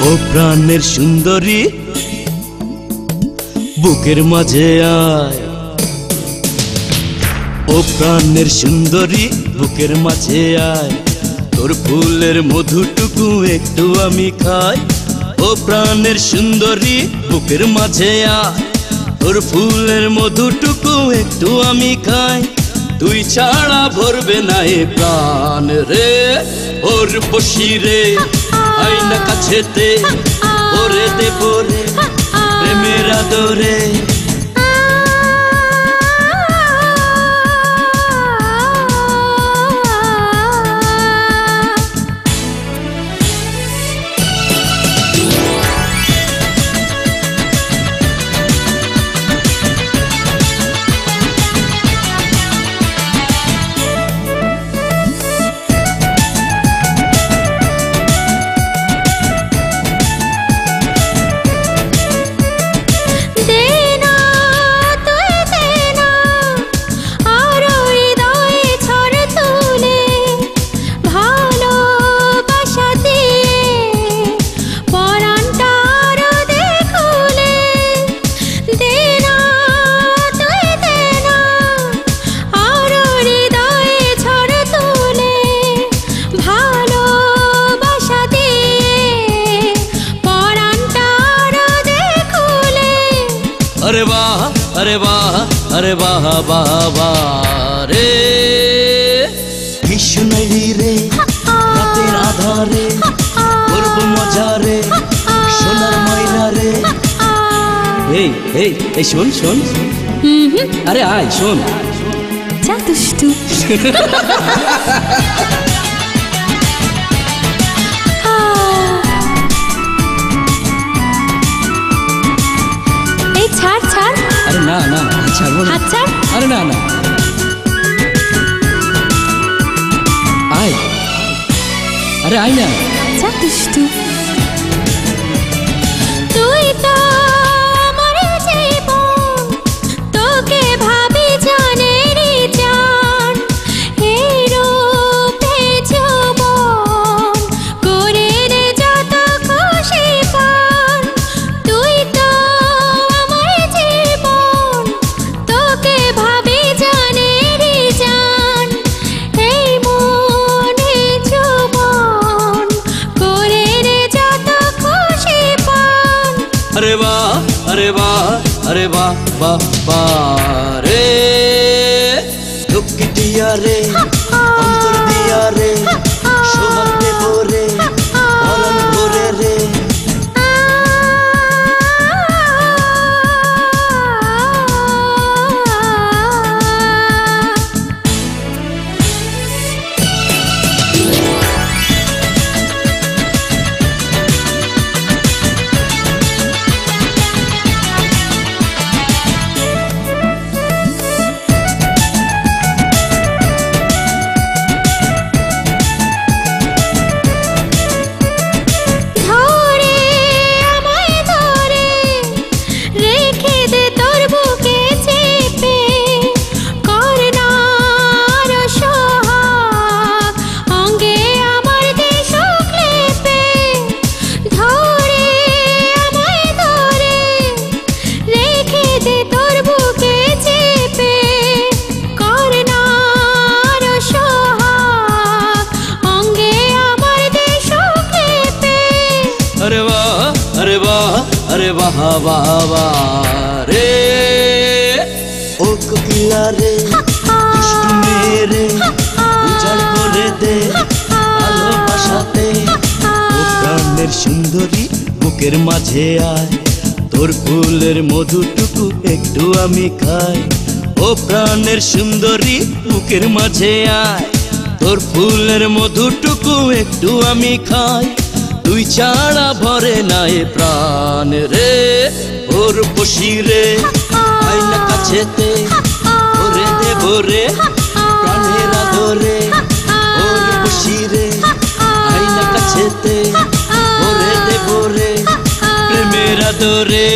ও প্রাণের সুন্দরী বুকের মাঝে আয়, ও প্রাণের সুন্দরী বুকের মাঝে আয়, তোর ফুলের মধুটুকু একটু আমি খাই। ও প্রাণের সুন্দরী বুকের মাঝে আয়, তোর ফুলের মধুটুকু একটু আমি খাই। তুই ছাড়া ভরবে না এ প্রাণ রে, ওর বসি রে আইনা কাছেতে, ওরে দেব রে প্রেমের আদরে। अरे वाह अरे वाह अरे वाह वाह वाह रे, विष्णुरी रे रातेर आधारे করব মজা রে সোনার ময়না রে। এই এই এই শোন শোন, আরে আয় শোন, যা দুষ্টু। अरे ना ना ছাড়বো না, अरे ना ना आय, अरे आय ना, যা দুষ্টু। তুই তো আমার জীবন, তোকে ভাবি জানেরি জান, এই রূপে যৌবন করে রে যত খুশি পান। তুই তো আমার জীবন, তোকে ভাবি জানেরি জান, এই মনে যৌবন করে রে যত খুশি পান। अरे वाह अरे वाह अरे वाह वाह वाह रे, दुख दिया रे अंतर दिया रे সোহাগ দেব রে পরাণ ভরে রে। अरे वाह अरे वाह अरे वाह वाह वाह रे, ओ कोकिला रे दुष्ट मेरे उजाड़ করে দে ভালোবাসাতে। ও প্রাণের সুন্দরী বুকের মাঝে আয়, তোর ফুলের মধুটুকু একটু আমি খাই। ও প্রাণের সুন্দরী বুকের মাঝে আয়, তোর ফুলের মধুটুকু একটু আমি খাই। তুই ছাড়া ভরে না এ প্রাণ রে, ওর বসি রে আইনা কাছেতে, ওরে দেব রে প্রাণের আদরে। ওর বসি রে আইনা কাছেতে, ওরে দেব রে প্রেমের আদরে।